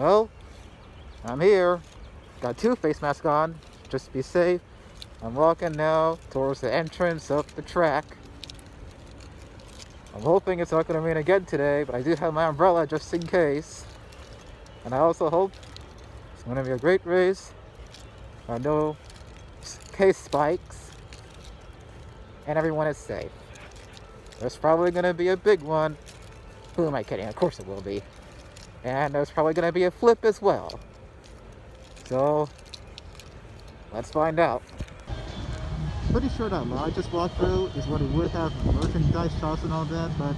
Well, I'm here. Got 2 face masks on, just to be safe. I'm walking now towards the entrance of the track. I'm hoping it's not going to rain again today, but I do have my umbrella just in case. And I also hope it's going to be a great race. I know case spikes and everyone is safe. There's probably going to be a big one. Who am I kidding? Of course it will be. And there's probably going to be a flip as well. So, let's find out. Pretty sure that lot I just walked through is what it would have merchandise shops and all that, but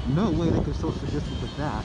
no way they could social distance with that.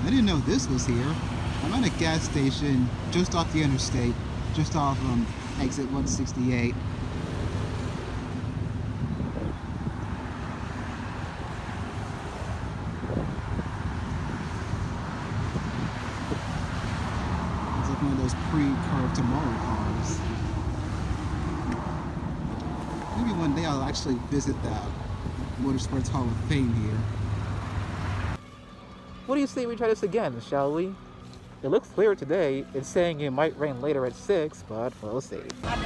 I didn't know this was here. I'm at a gas station just off the interstate, just off exit 168. It's like one of those pre-carved tomorrow cars. Maybe one day I'll actually visit the Motorsports Hall of Fame here. What do you say we try this again, shall we? It looks clear today. It's saying it might rain later at 6, but we'll see. Praise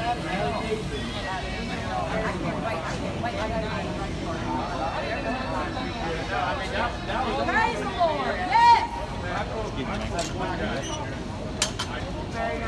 the Lord! Yes! Very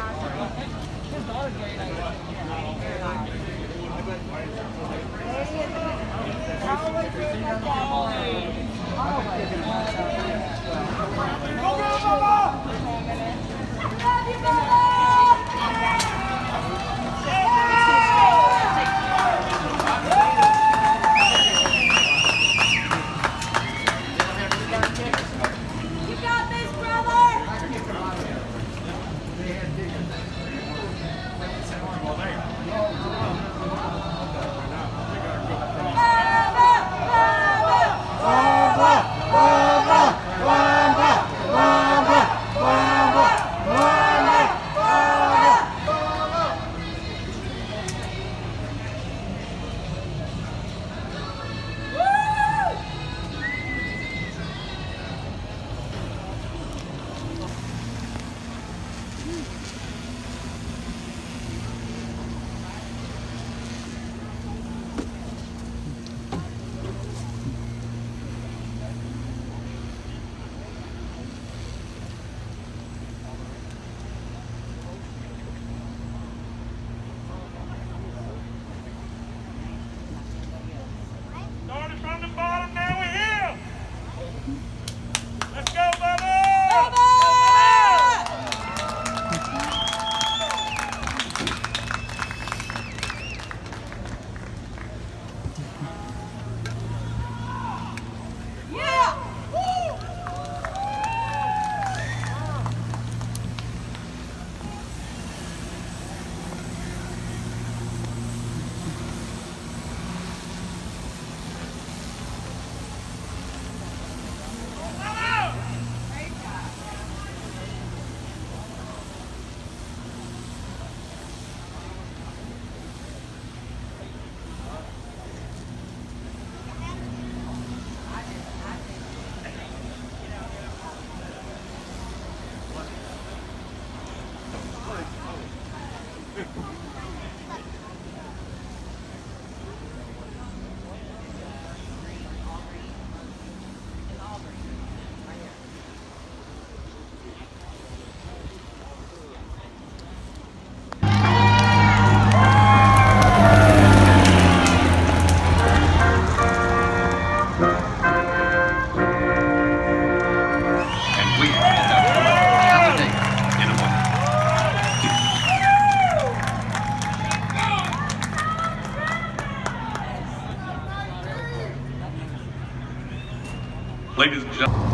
Ladies and gentlemen.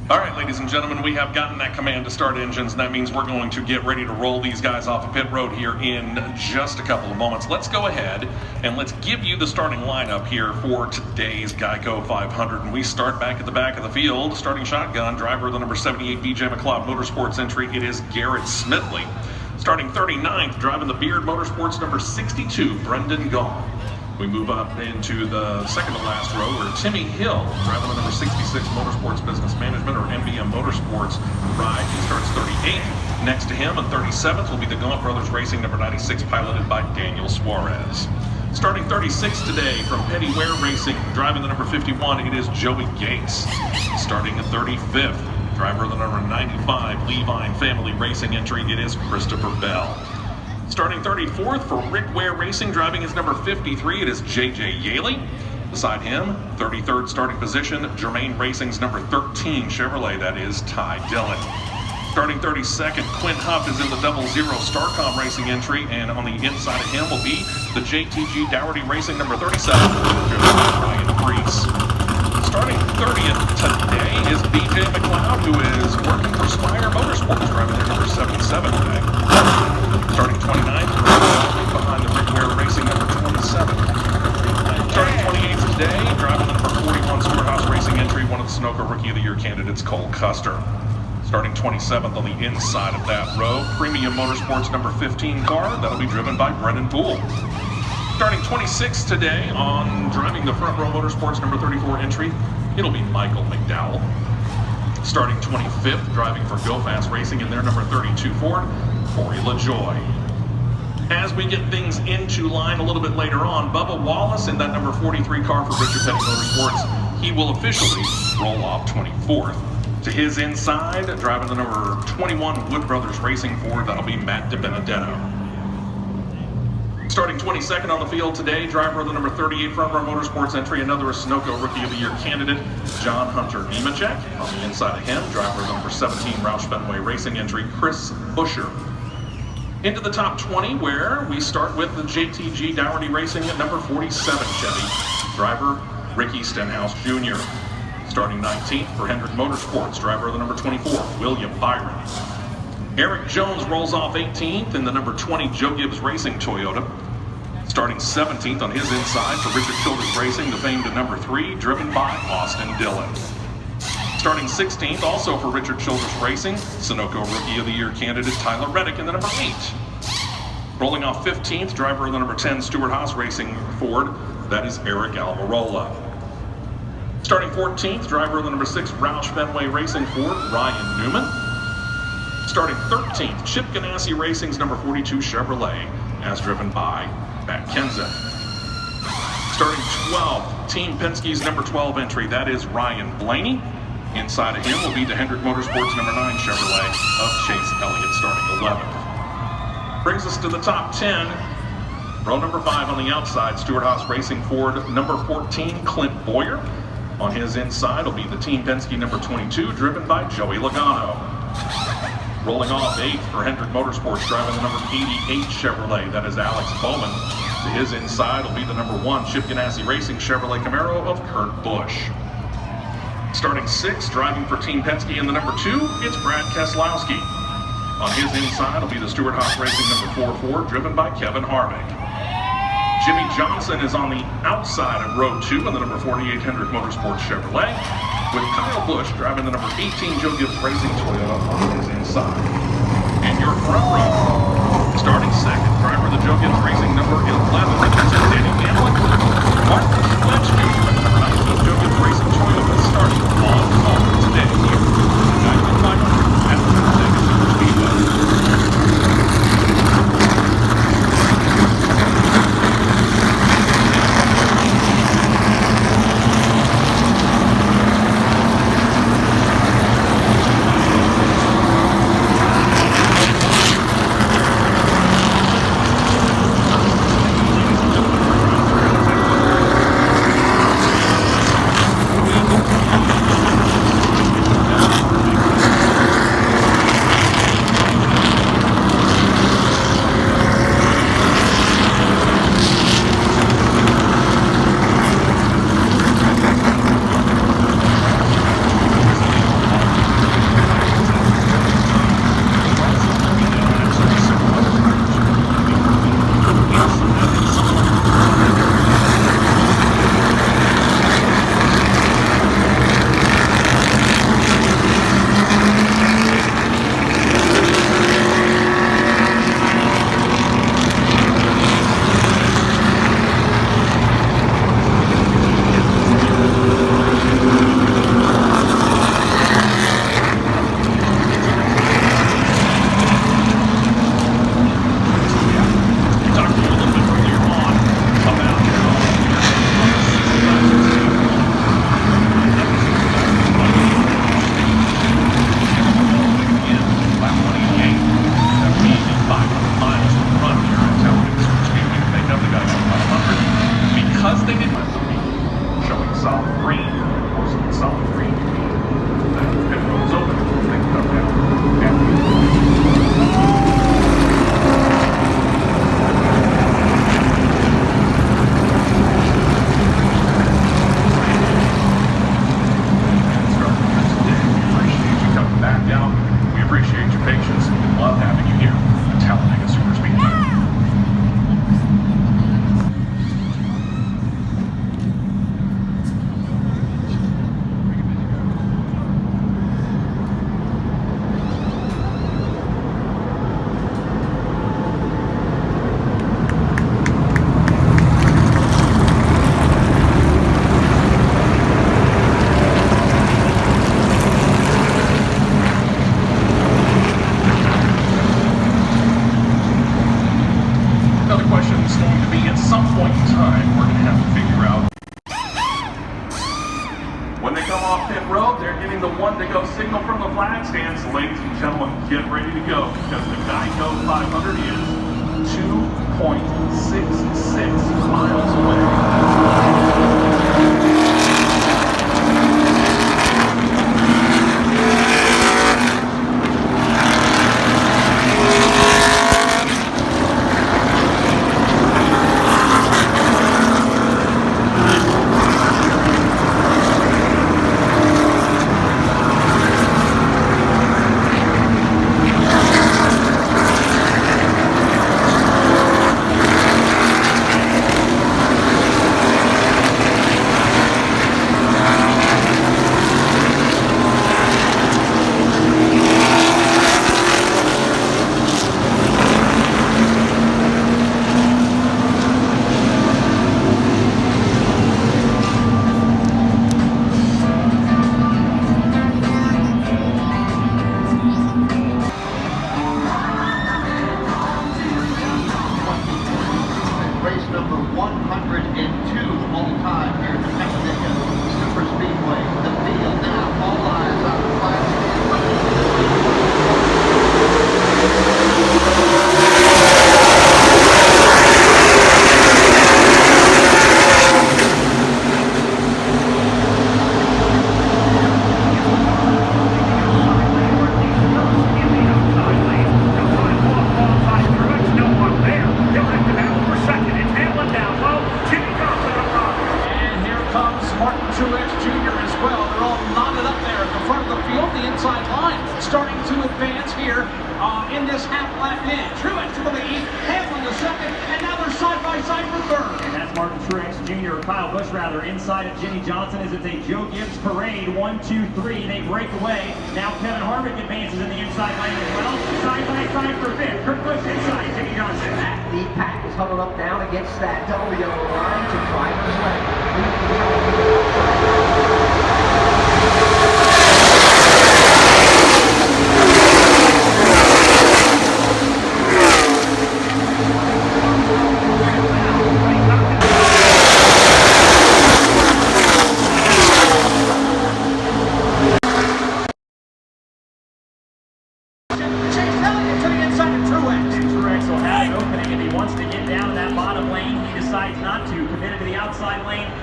All right, ladies and gentlemen, we have gotten that command to start engines, and that means we're going to get ready to roll these guys off of pit road here in just a couple of moments. Let's go ahead and let's give you the starting lineup here for today's GEICO 500. And we start back at the back of the field. Starting shotgun, driver of the number 78 BJ McLeod Motorsports entry, it is Garrett Smidley. Starting 39th, driving the Beard Motorsports number 62, Brendan Gaughan. We move up into the second to last row where Timmy Hill, driving the number 66 Motorsports Business Management or MBM Motorsports ride. He starts 38th. Next to him, and 37th, will be the Gaunt Brothers Racing number 96, piloted by Daniel Suarez. Starting 36th today from Petty Ware Racing, driving the number 51, it is Joey Gates. Starting at 35th, driver of the number 95 Levine Family Racing entry, it is Christopher Bell. Starting 34th for Rick Ware Racing, driving his number 53, it is J.J. Yaley. Beside him, 33rd starting position, Germain Racing's number 13 Chevrolet, that is Ty Dillon. Starting 32nd, Quinn Huff is in the 00 Starcom Racing entry, and on the inside of him will be the JTG Dougherty Racing number 37, driven by Ryan Preece. Starting 30th today is BJ McLeod, who is working for Spire Motorsports, driving their number 77 today. Starting 29th, behind the Rick Ware Racing number 27. Starting 28th today, driving the number 41 Storehouse Racing entry, one of the Sunoco Rookie of the Year candidates, Cole Custer. Starting 27th on the inside of that row, Premium Motorsports number 15 car, that'll be driven by Brendan Poole. Starting 26th today on driving the Front Row Motorsports number 34 entry, it'll be Michael McDowell. Starting 25th, driving for Go Fast Racing in their number 32 Ford, Corey LaJoy. As we get things into line a little bit later on, Bubba Wallace in that number 43 car for Richard Petty Motorsports, he will officially roll off 24th. To his inside, driving the number 21 Wood Brothers Racing Ford, that'll be Matt DiBenedetto. Starting 22nd on the field today, driver of the number 38 Front Row Motorsports entry, another Sunoco Rookie of the Year candidate, John Hunter Nemechek. On the inside of him, driver of the number 17 Roush Fenway Racing entry, Chris Buescher. Into the top 20, where we start with the JTG Dougherty Racing at number 47 Chevy, driver Ricky Stenhouse Jr. Starting 19th for Hendrick Motorsports, driver of the number 24, William Byron. Eric Jones rolls off 18th in the number 20 Joe Gibbs Racing Toyota. Starting 17th on his inside for Richard Childress Racing, the famed number 3, driven by Austin Dillon. Starting 16th, also for Richard Childress Racing, Sunoco Rookie of the Year candidate Tyler Reddick in the number 8. Rolling off 15th, driver of the number 10 Stewart Haas Racing Ford, that is Eric Almirola. Starting 14th, driver of the number 6 Roush Fenway Racing Ford, Ryan Newman. Starting 13th, Chip Ganassi Racing's number 42 Chevrolet, as driven by Matt Kenseth. Starting 12th, Team Penske's number 12 entry, that is Ryan Blaney. Inside of him will be the Hendrick Motorsports number 9 Chevrolet of Chase Elliott, starting 11th. Brings us to the top 10. Row number 5 on the outside, Stewart Haas Racing Ford number 14, Clint Boyer. On his inside will be the Team Penske number 22, driven by Joey Logano. Rolling off 8th for Hendrick Motorsports, driving the number 88 Chevrolet, that is Alex Bowman. To his inside will be the number 1 Chip Ganassi Racing Chevrolet Camaro of Kurt Busch. Starting 6th, driving for Team Penske in the number 2, it's Brad Keselowski. On his inside will be the Stewart Haas Racing number 4 Ford, driven by Kevin Harvick. Jimmie Johnson is on the outside of row 2 in the number 48 Hendrick Motorsports Chevrolet, with Kyle Busch driving the number 18 Joe Gibbs Racing Toyota on his inside. And your front row, starting 2nd, driver of the Joe Gibbs Racing number 11, that's Danny Hamlin. Martin Fletch Jr., number 19 Joe Gibbs Racing Toyota, starting on today here at the 500 at the Talladega Speedway. is going to be at some point in time. We're going to have to figure out. When they come off pit road, they're getting the 1-to-go signal from the flag stand. So ladies and gentlemen, get ready to go because the GEICO 500 is 2.66 miles away. Race number 102 all-time here at the Talladega Super Speedway. The field now, all eyes on the flag Truex Jr. as well. They're all knotted up there at the front of the field, the inside line, starting to advance here in this half-lap in. Truex to the lead, Hamlin the second, and now they're side by side for third. And that's Martin Truex Jr., or Kyle Busch rather, inside of Jimmie Johnson as it's a Joe Gibbs parade. 1, 2, 3, they break away. Now Kevin Harvick advances in the inside lane as well. Side by side for fifth. Kurt Busch inside Jimmie Johnson. That lead pack is huddled up down against that double yellow line to driver's lane.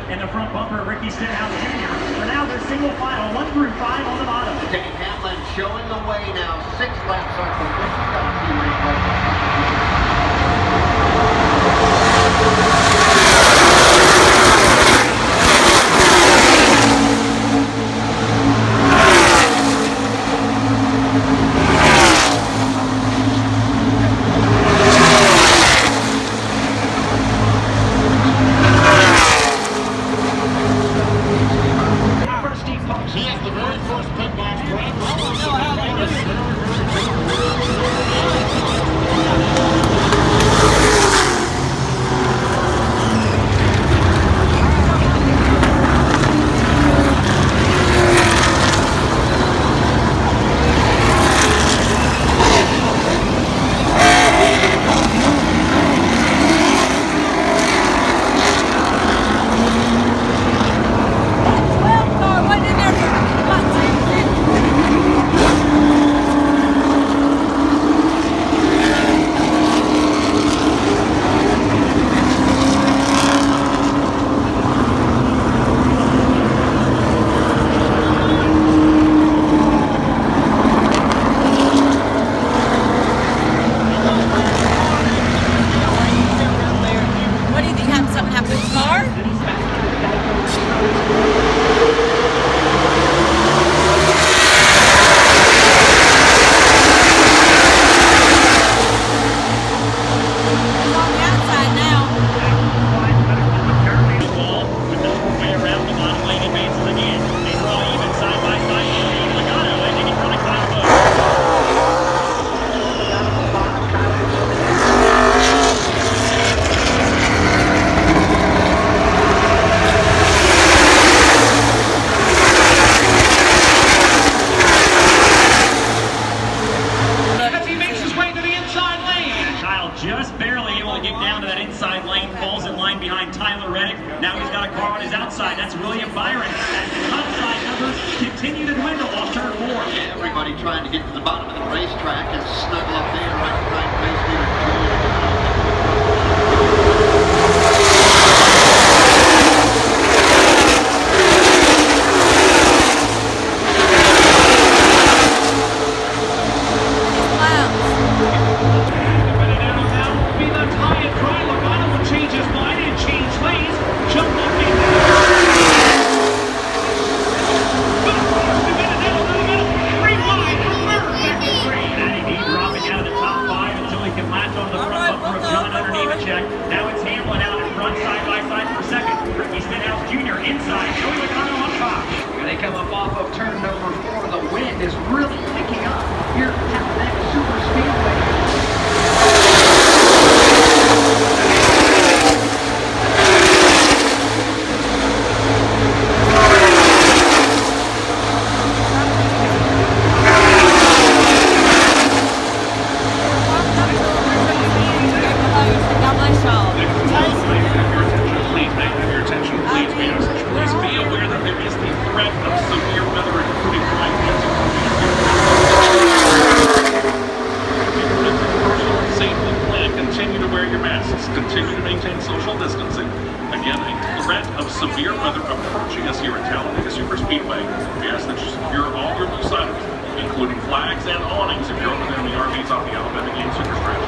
And the front bumper, Ricky Stenhouse Jr. For now, they're single file, 1 through 5 on the bottom. Dave Hamlin showing the way now. 6 laps are complete. He has the very first pit box. Tyler Reddick. Now he's got a car on his outside. That's William Byron. As the top side numbers continue to dwindle off turn 4. Everybody trying to get to the bottom of the racetrack and snuggle up there right behind race leader Jimmie. Come up off of turn number 4. The wind is really picking up here at Talladega Super Speedway. Continue to maintain social distancing. Again, a threat of severe weather approaching us here at Talladega Super Speedway. We ask that you secure all your loose items, including flags and awnings if you're over there in the RVs off the Alabama Game Super Stretch.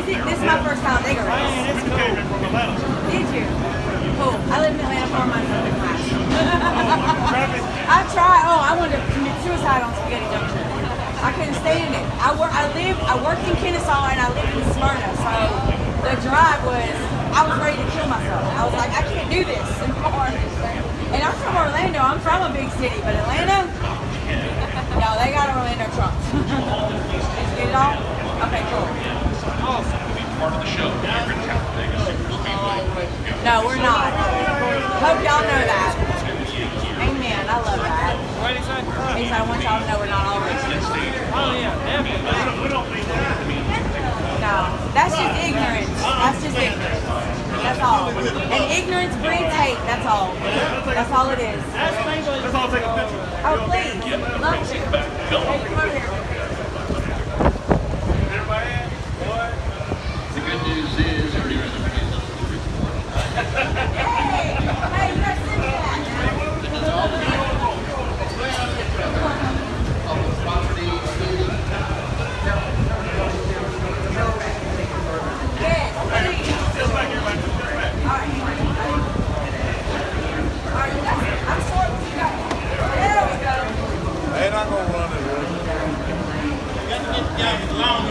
This is my first Talladega race. Did you? Cool. I lived in Atlanta for my Southern class. I tried. Oh, I wanted to commit suicide on Spaghetti Junction. I couldn't stand it. I worked in Kennesaw and I lived in Smyrna, so the drive was, I was ready to kill myself. I was like, I can't do this anymore. And I'm from Orlando. I'm from a big city, but Atlanta, no, they got Orlando trucks. Get it all? Okay, cool. Part of the show here in Talladega Super Speedway. No, we're not. Hope y'all know that. Amen. I love that. What did he say? He said, I want y'all to know we're not all racist. Oh yeah, definitely. We don't need that. No, that's just ignorance. That's just ignorance. That's all. And ignorance breeds hate. That's all. That's all it is. Let's all take a picture. Oh, please. Love you. Hey, come over here. The good news is everybody's Hey, you guys send me that. Yes, please. All right, you guys, I'm short with you guys. There we go. They're not going to run it, really. You got to get the guys long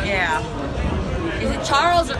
Yeah. Is it Charles or...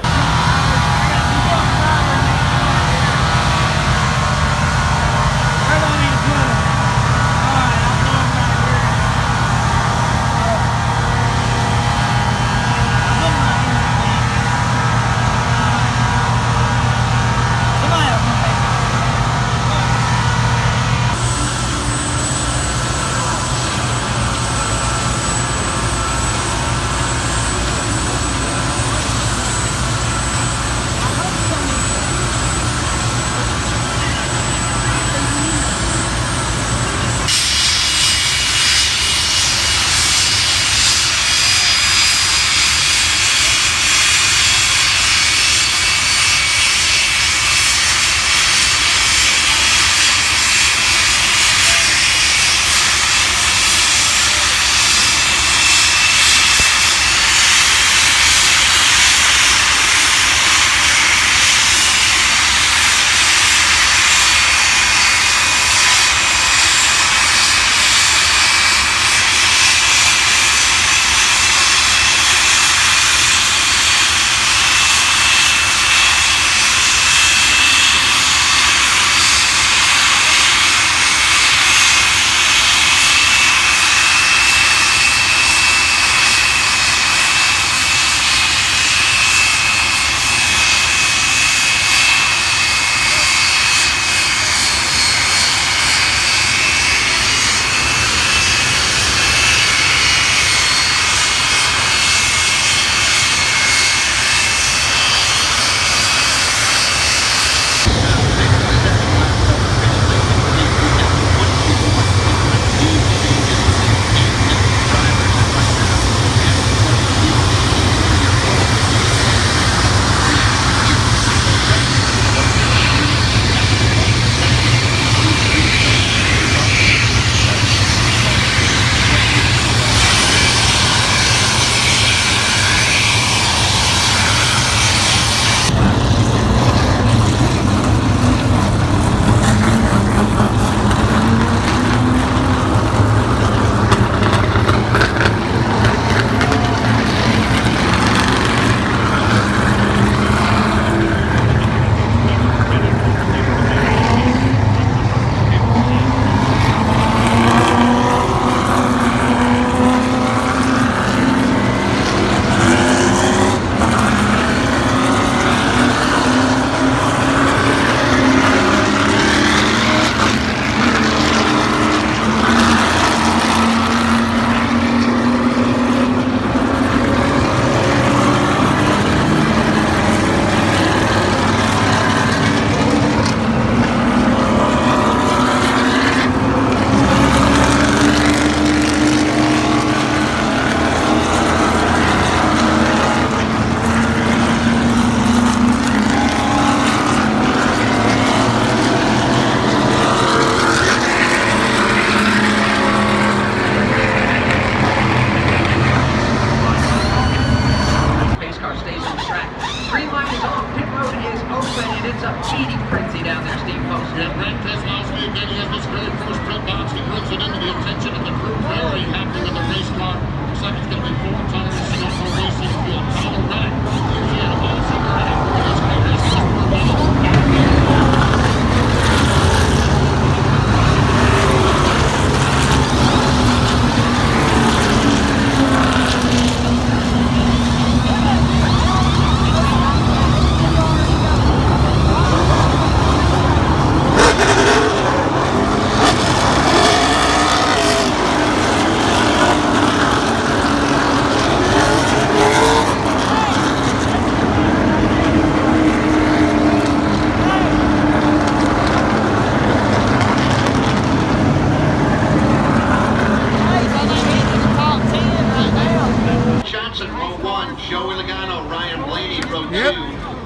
Joey Logano, Ryan Blaney, row 2.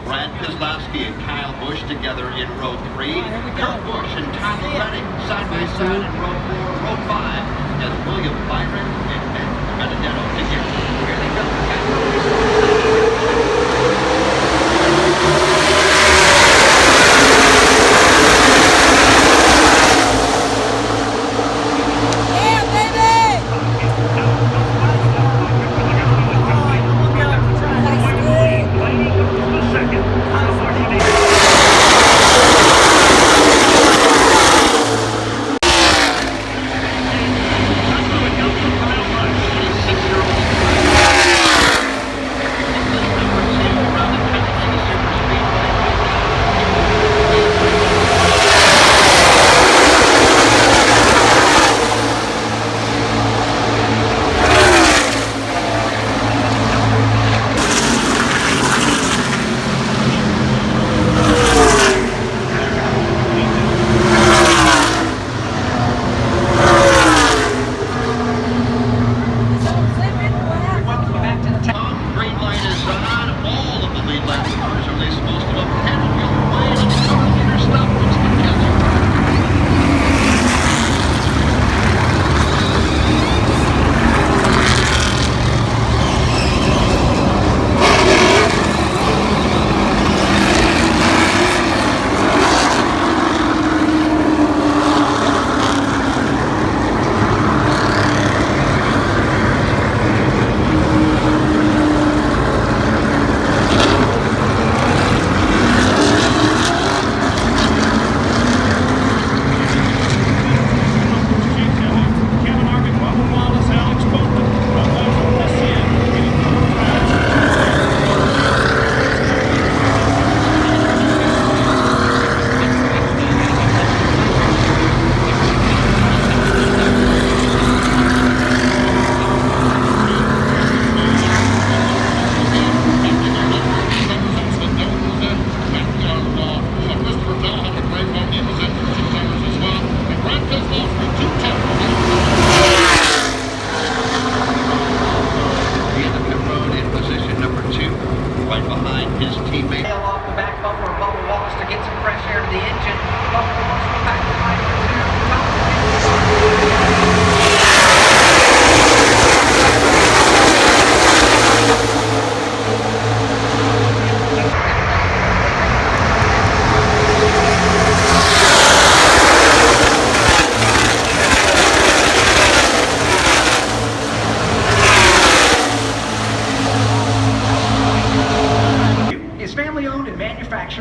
Brad Keselowski and Kyle Busch together in row 3. Kurt Busch and Tyler Reddick side by side in row 4. Row 5 as William Byron and Ben Benedetto together. Here they go.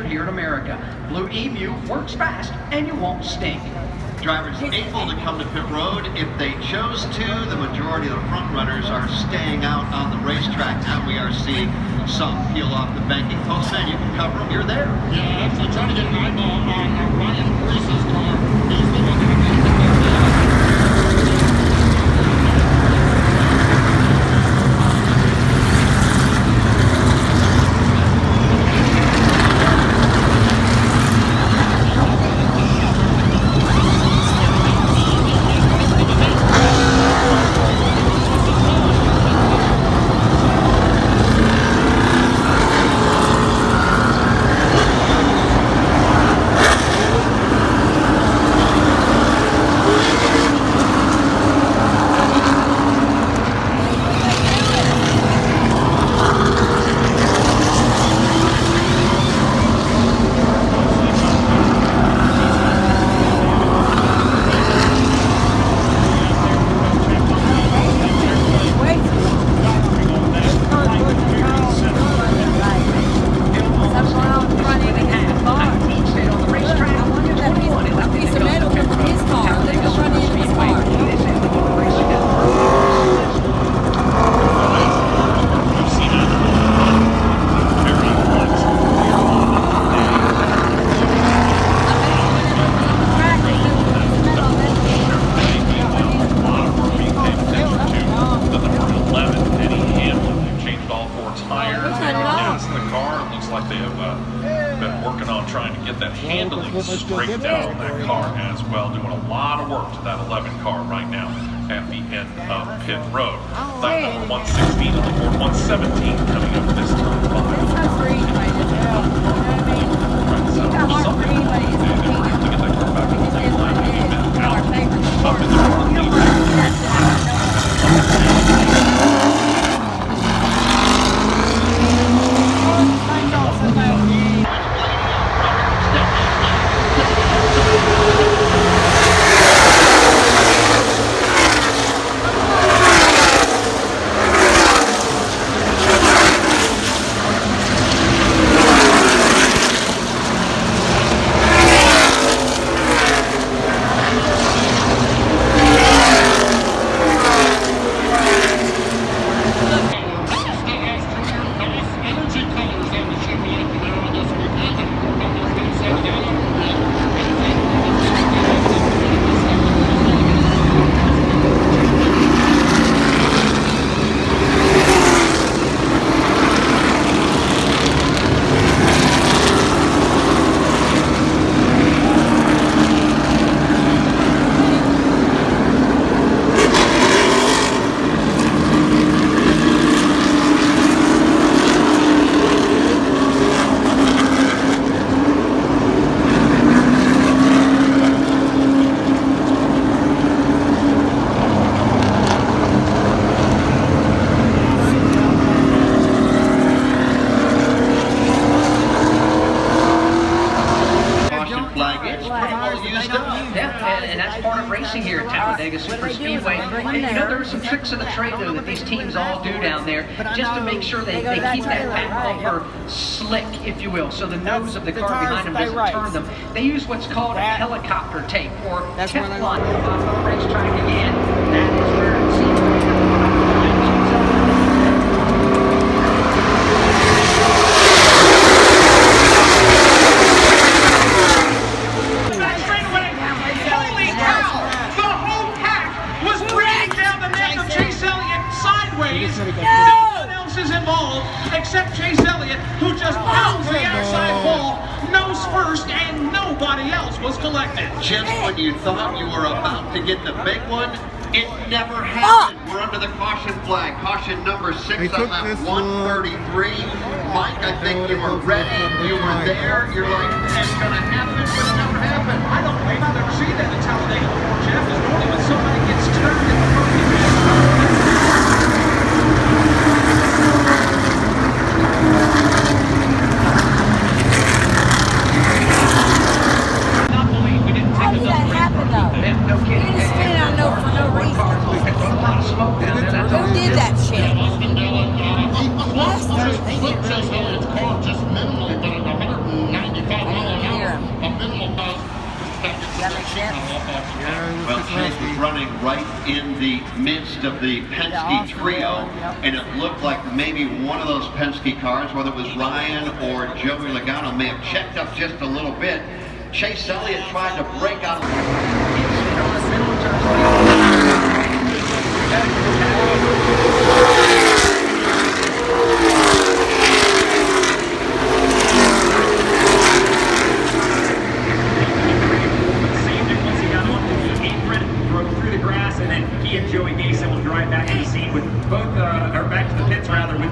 Here in America. Blue Emu works fast and you won't stink. Drivers able to come to pit road if they chose to. The majority of the front runners are staying out on the racetrack. Now we are seeing some peel off the banking. Postman, you can cover them. You're there. Yeah, actually trying to get an eyeball on Ryan Reese's car. He's the one that gas in the car. It looks like they have been working on trying to get that handling straightened out on that car as well. Doing a lot of work to that 11 car right now at the end of pit road. That number 116 on the board, 117 coming up this time. It's not for anybody to do. You know what I mean? It's not hard for anybody to do. To get that car back It just is what it is. It's our favorite up sport. in the front You don't lead. want to see that shit. And that's part of racing here at Talladega Super Speedway. And you know, there are some tricks of the trade, though, that these teams all do down there, just to make sure they keep that back bumper slick, if you will, so the nose of the car behind them doesn't turn them. They use what's called a helicopter tape, or Teflon. Off the racetrack again. That is where it seems except Chase Elliott, who just pounds the outside wall, nose first, and nobody else was collected. Just when you thought you were about to get the big one, it never happened. We're under the caution flag. Caution number 6 on lap 133. Mike, I think you were ready. You were there. You're like, it's going to happen, but it never happened. I don't believe I've ever seen that in Talladega before, Jeff. Is normally when somebody gets turned in the first How did that happen, though? no kidding. You just spin it on for no reason. There's a lot of smoke down there. That's all. Who did that shit? Well, Chase was running right in the midst of the Penske trio, and it looked like maybe one of those Penske cars, whether it was Ryan or Joey Logano, may have checked up just a little bit. Chase Elliott tried to break out.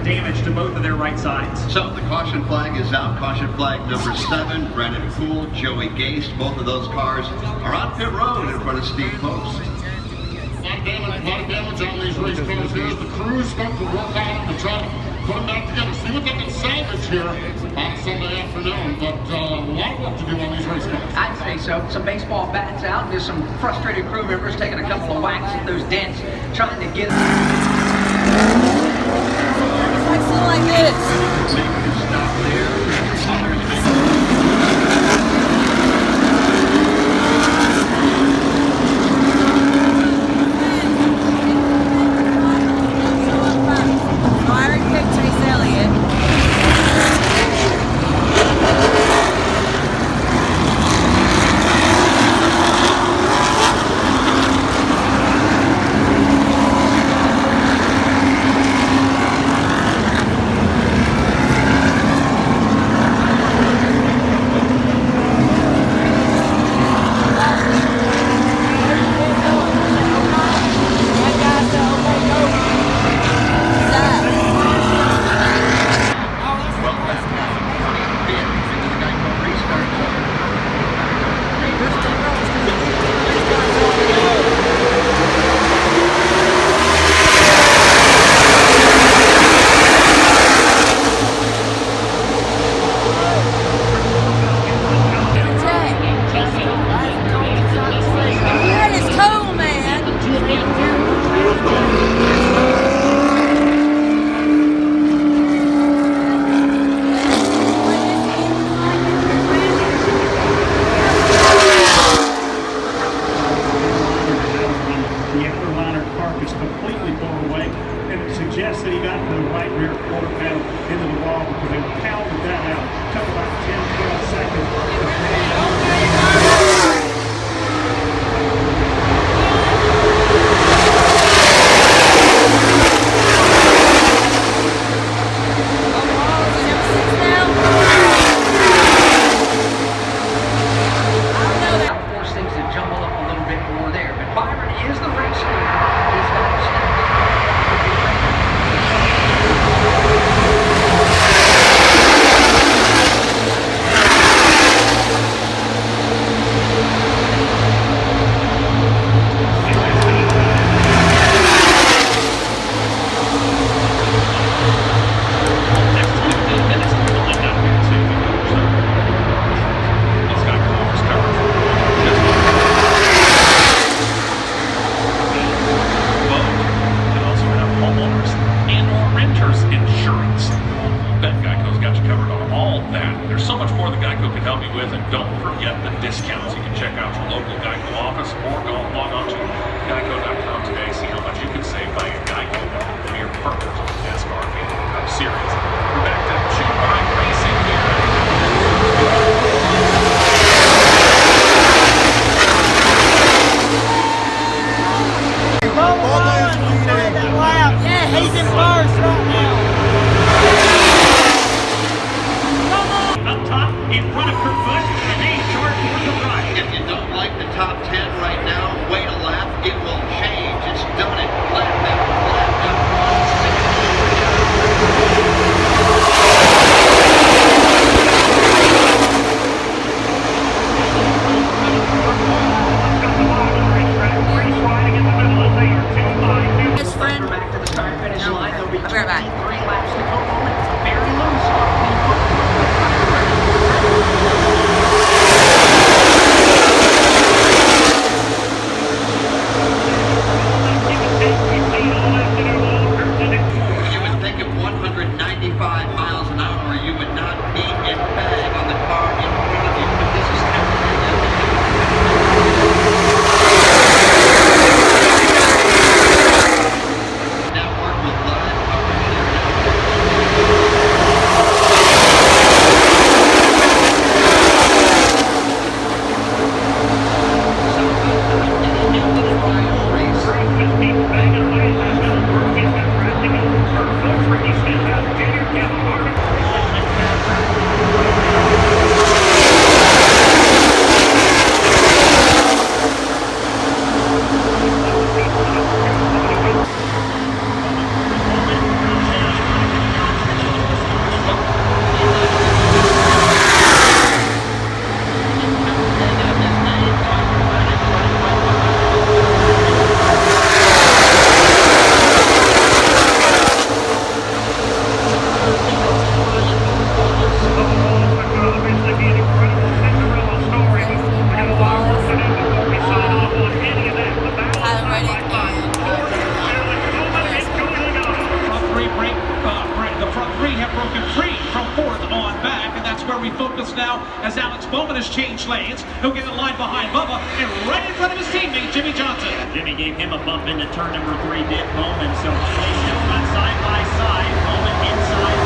damage to both of their right sides. So the caution flag is out. Caution flag number 7, Brandon Poole, Joey Gase. Both of those cars are on pit road in front of Steve Post. A lot of damage on these race cars here. The crew's going to work on to try to put them back together. See what they can salvage here on Sunday afternoon. But a lot of work to do on these race cars. I'd say so. Some baseball bats out. There's some frustrated crew members taking a couple of whacks at those dents, trying to get Like something like this. Stop there. There's so much more that GEICO can help you with, and don't forget the discounts. You can check out your local GEICO office or log on to geico.com today. See how much you can save by your GEICO, one of your partners in the NASCAR Canadian Cup Series. We're back to Jimmie racing here. Yeah, he's in first right now. Up top, in front of Kurt Busch, and they charge for the ride. If you don't like the top 10 right now, wait a lap. It will change. It's done it. Lap after lap after His friend. Back to the start finish line. There'll be I'll be right back. 3 laps to go. Very loose. You would think at 195 miles an hour, you would not be in bag on the car in front of you, but this is network with live coverage here. As Alex Bowman has changed lanes, he'll get a line behind Bubba and right in front of his teammate, Jimmie Johnson. Jimmie gave him a bump into turn number 3, did Bowman, so they still run side by side. Bowman inside.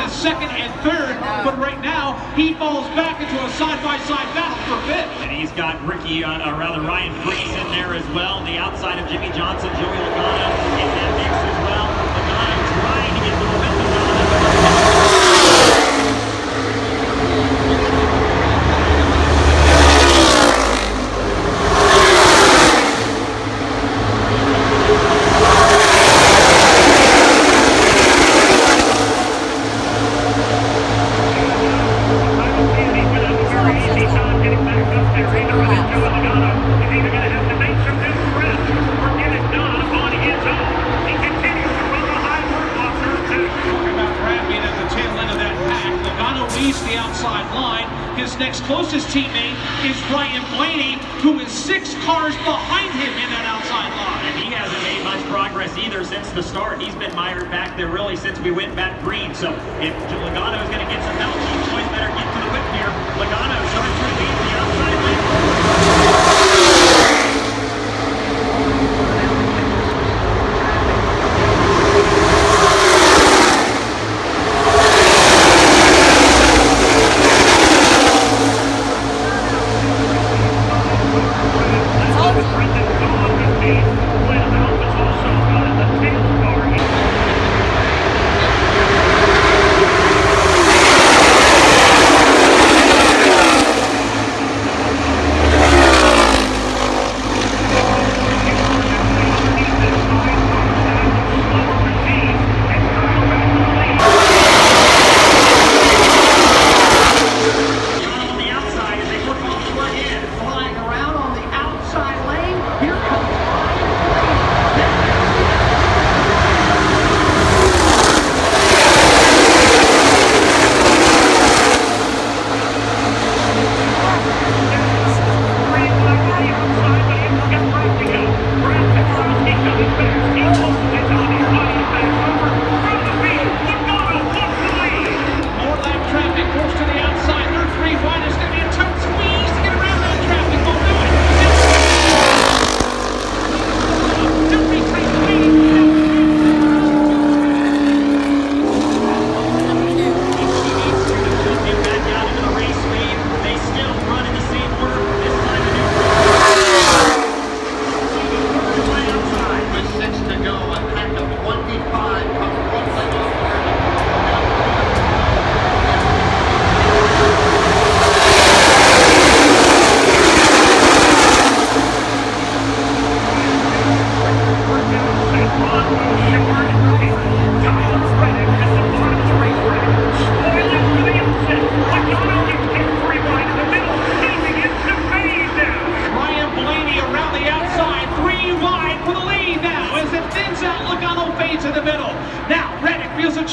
Second and third, but right now he falls back into a side-by-side battle for fifth. And he's got Ryan Freese in there as well. The outside of Jimmie Johnson, Joey Logano in that mix as well. Logano trying to get the momentum the outside line. His next closest teammate is Ryan Blaney, who is 6 cars behind him in that outside line. And he hasn't made much progress either since the start. He's been mired back there really since we went back green. So if Logano is going to get some help, these boys better get to the whip here. Logano showing through the outside lane.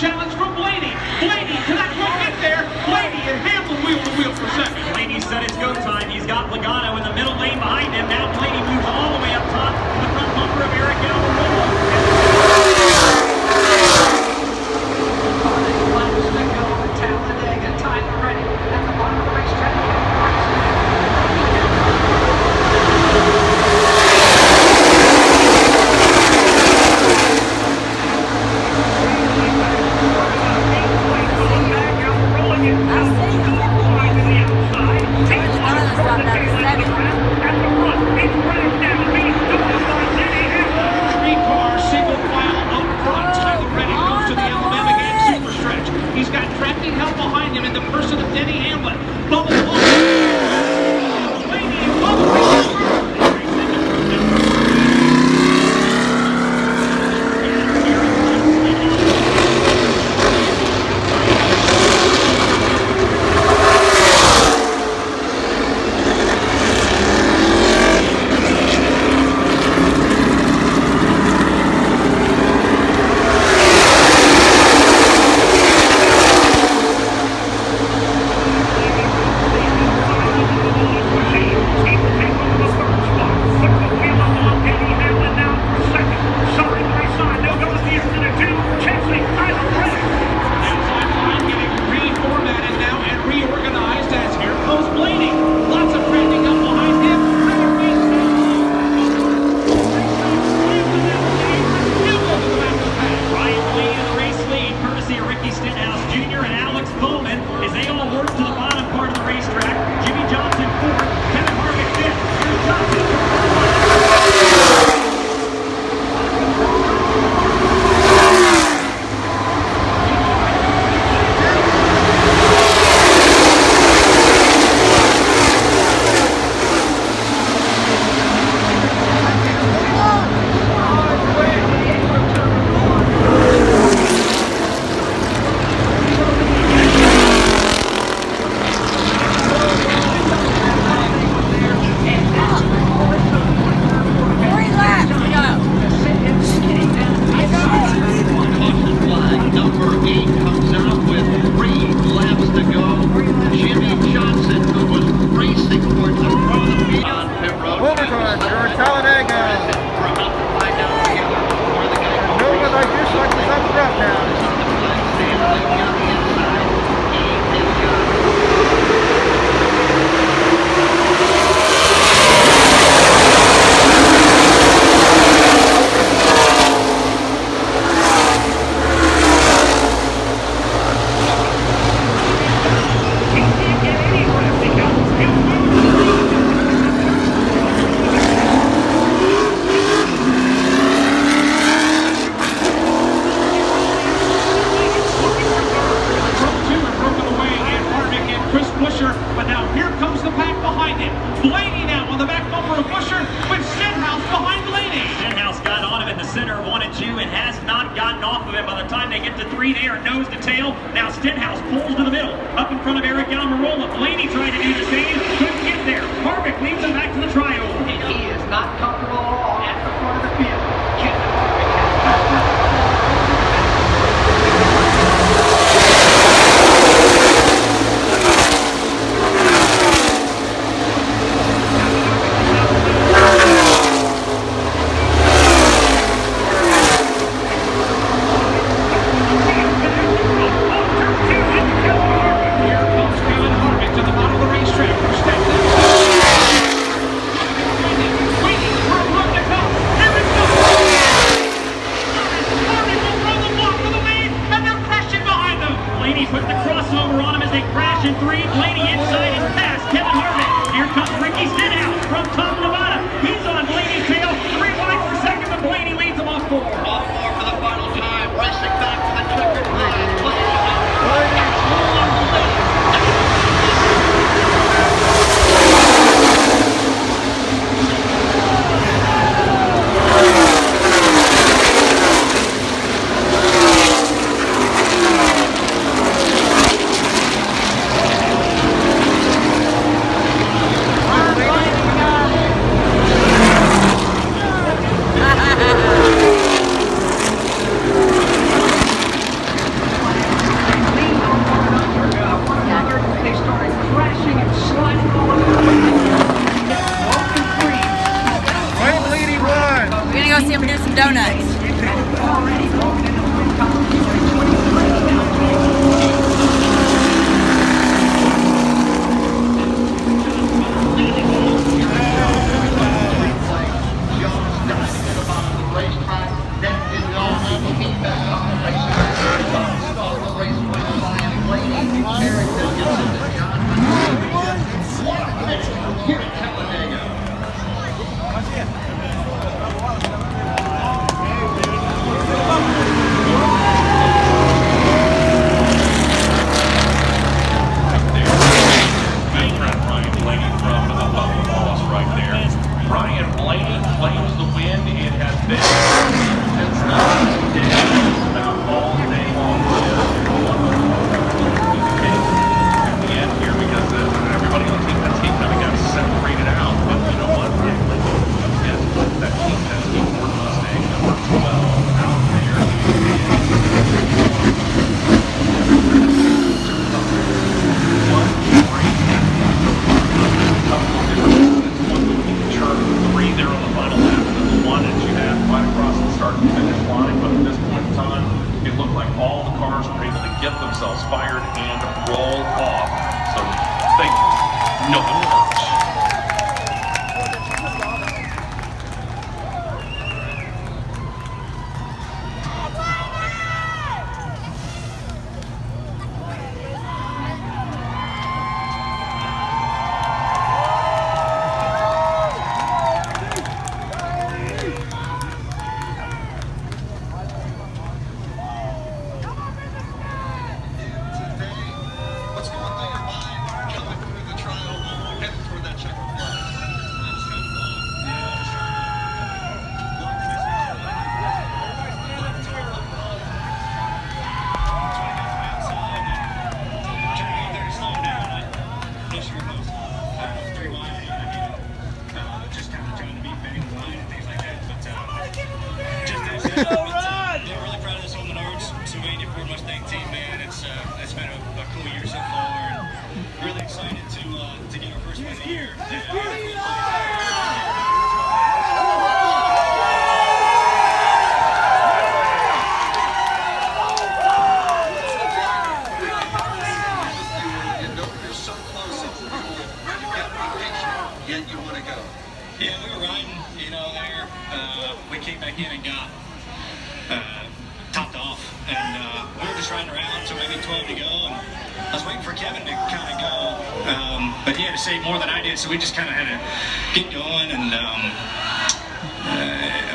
challenge from Blaney. Blaney, can that one get there? Blaney and Hamlin wheel to wheel for second. Blaney said it's go time. He's got Logano in the middle lane behind him. Now Blaney moves all the way up top to the front bumper of Eric Talladega, Tyler Reddick at the bottom of the racetrack. He's got tracking help behind him in the person of Denny Hamlin. Bubble Blaney and Jimmie Johnson fourth, Kevin Harvick fifth, Johnson Overtime during Talladega. No one like this like this up front now. But now here comes the pack behind him. Blaney now on the back bumper of Busher with Stenhouse behind Blaney. Stenhouse got on him in the center of 1 and 2 and has not gotten off of him. By the time they get to 3, they are nose to tail. Now Stenhouse pulls to the middle. Up in front of Eric Almirola. Blaney tried to do the same. Couldn't get there. Harvick leads him back to the trioval. And he is not comfortable at all at the front of the field. Kevin Harvick Waiting. go see him do some donuts. Here at Talladega. Ryan Blaney claims the win. It has been since about all day long. At the end here, because everybody on team kind of got separated out. But you know what? Yes, that team Ford Mustang number 12 out there. Turn 3 there on the final lap, and then the one that you had right across the start and finish line. But at this point in time, it looked like all the cars were able to get themselves fired and roll off. So they no one hurts. So we just kind of had to get going, and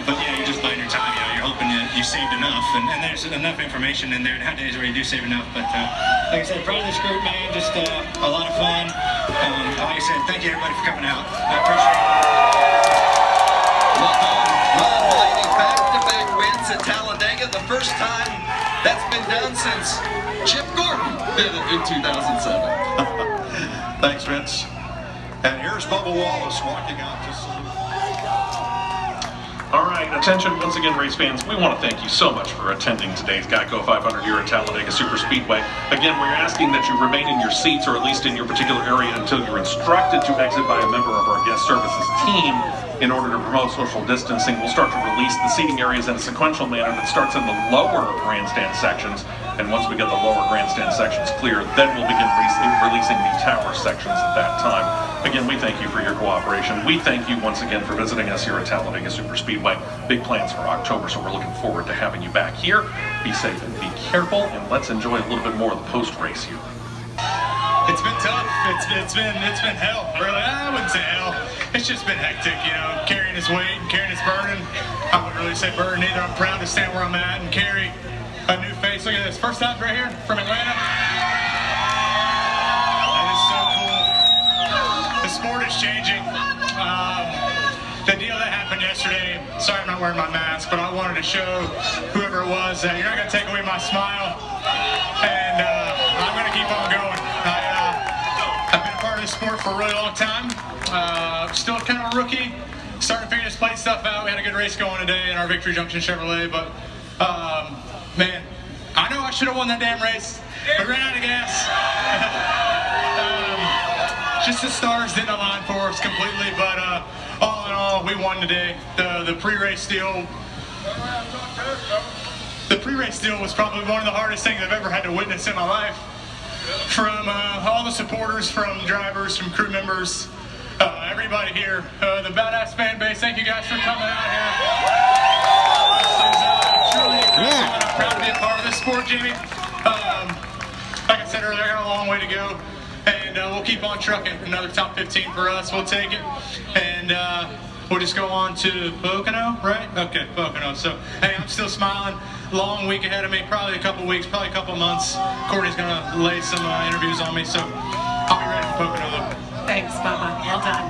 but yeah, you're just buying your time. You know, you're hoping you saved enough, and there's enough information in there nowadays where you do save enough. But like I said, proud of this group, man. Just a lot of fun. Like I said, thank you everybody for coming out. I appreciate it. Well done, Ron Blaney. Back-to-back wins at Talladega. The first time that's been done since Chip Gordon did it in 2007. Thanks, Vince. And here's Bubba Wallace walking out to salute. All right, attention once again, race fans. We want to thank you so much for attending today's GEICO 500 here at Talladega Superspeedway. Again, we're asking that you remain in your seats, or at least in your particular area, until you're instructed to exit by a member of our guest services team. In order to promote social distancing, we'll start to release the seating areas in a sequential manner that starts in the lower grandstand sections. And once we get the lower grandstand sections clear, then we'll begin releasing the tower sections at that time. Again, we thank you for your cooperation. We thank you once again for visiting us here at Talladega Superspeedway. Big plans for October, so we're looking forward to having you back here. Be safe and be careful, and let's enjoy a little bit more of the post-race here. It's been tough. It's been hell. Really, I wouldn't say hell. It's just been hectic, you know, carrying his weight and carrying his burden. I wouldn't really say burden either. I'm proud to stand where I'm at and carry a new face. Look at this. First time right here from Atlanta. That is so cool. The sport is changing. The deal that happened yesterday, sorry I'm not wearing my mask, but I wanted to show whoever it was that you're not going to take away my smile. And I'm going to keep on going. I've been a part of this sport for a really long time. Still kind of a rookie. Starting to figure this plate stuff out. We had a good race going today in our Victory Junction Chevrolet, but man, I know I should have won that damn race. We ran out of gas. Just the stars didn't align for us completely, but all in all, well, we won today. The pre-race deal. The pre-race deal was probably one of the hardest things I've ever had to witness in my life. From all the supporters, from drivers, from crew members, everybody here, the badass fan base. Thank you guys for coming out here. This is truly impressive, and I'm proud to be a part of this sport, Jimmie. Like I said earlier, I got a long way to go, and we'll keep on trucking. Another top 15 for us, we'll take it, and we'll just go on to Pocono, right? Okay, Pocono. So, hey, I'm still smiling. Long week ahead of me, probably a couple weeks, probably a couple months. Courtney's gonna lay some interviews on me, so I'll be ready for Pocono though. Thanks, Bubba. Well done.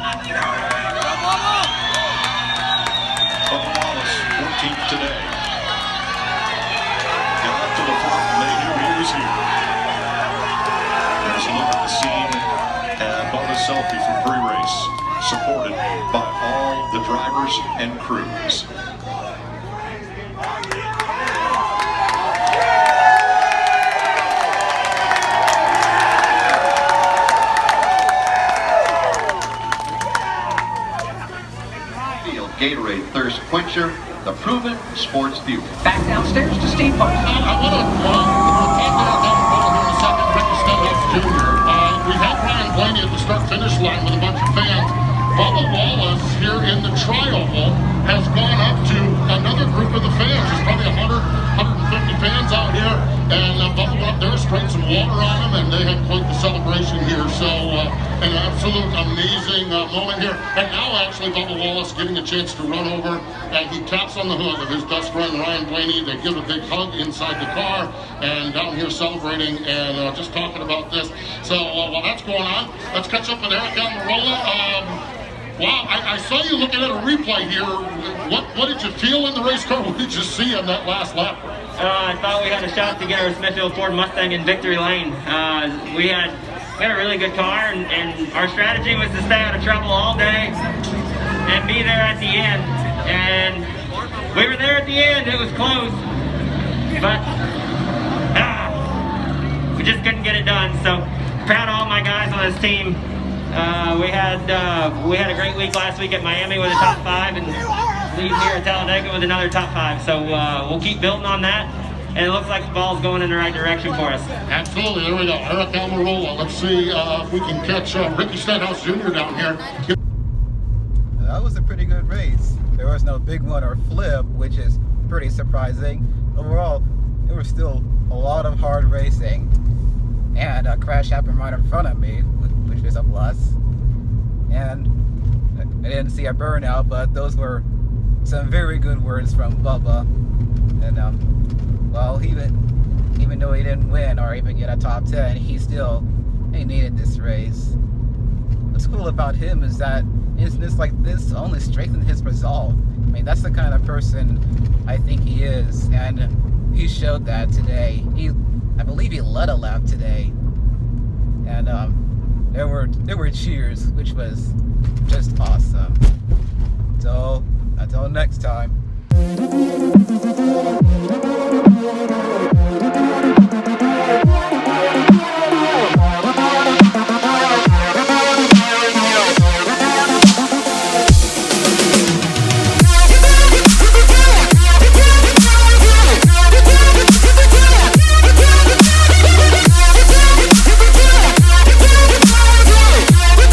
Bubba Wallace, 14th today. Got up to the front and they knew he was here. There's a look at the scene and Bubba's selfie from pre-race, supported by all the drivers and crews. Gatorade Thirst Quencher, the proven sports fuel. Back downstairs to Steve Park. I want to talk about here in a second, Ricky Stenhouse Jr. We had Ryan Blaney at the start-finish line with a bunch of fans. Bubba Wallace here in the tri-oval has gone up to another group of the fans. There's probably 100, 150 fans out here, and Bubba went up there, sprayed some water on them, and they had quite the celebration here. So an absolute amazing moment here. And now actually Bubba Wallace getting a chance to run over, and he taps on the hood of his best friend Ryan Blaney. They give a big hug inside the car, and down here celebrating and just talking about this. So while that's going on, let's catch up with Eric Almirola. Wow, I saw you looking at a replay here. What did you feel in the race car? What did you see on that last lap? I thought we had a shot to get our Smithfield Ford Mustang in victory lane. We had a really good car, and our strategy was to stay out of trouble all day and be there at the end. And we were there at the end. It was close, but we just couldn't get it done. So proud of all my guys on this team. We had a great week last week at Miami with a top 5, and leave here at Talladega with another top 5. So we'll keep building on that, and it looks like the ball's going in the right direction for us. Absolutely, there we go. Eric Almirola. Let's see if we can catch Ricky Stenhouse Jr. down here. That was a pretty good race. There was no big one or flip, which is pretty surprising. Overall, there was still a lot of hard racing, and a crash happened right in front of me, which is a plus. And I didn't see a burnout, but those were some very good words from Bubba. And well, even though he didn't win or even get a top 10, he needed this race. What's cool about him is that incidents like this only strengthen his resolve. I mean, that's the kind of person I think he is, and he showed that today. I believe he led a lap today, and there were cheers, which was just awesome. So until next time.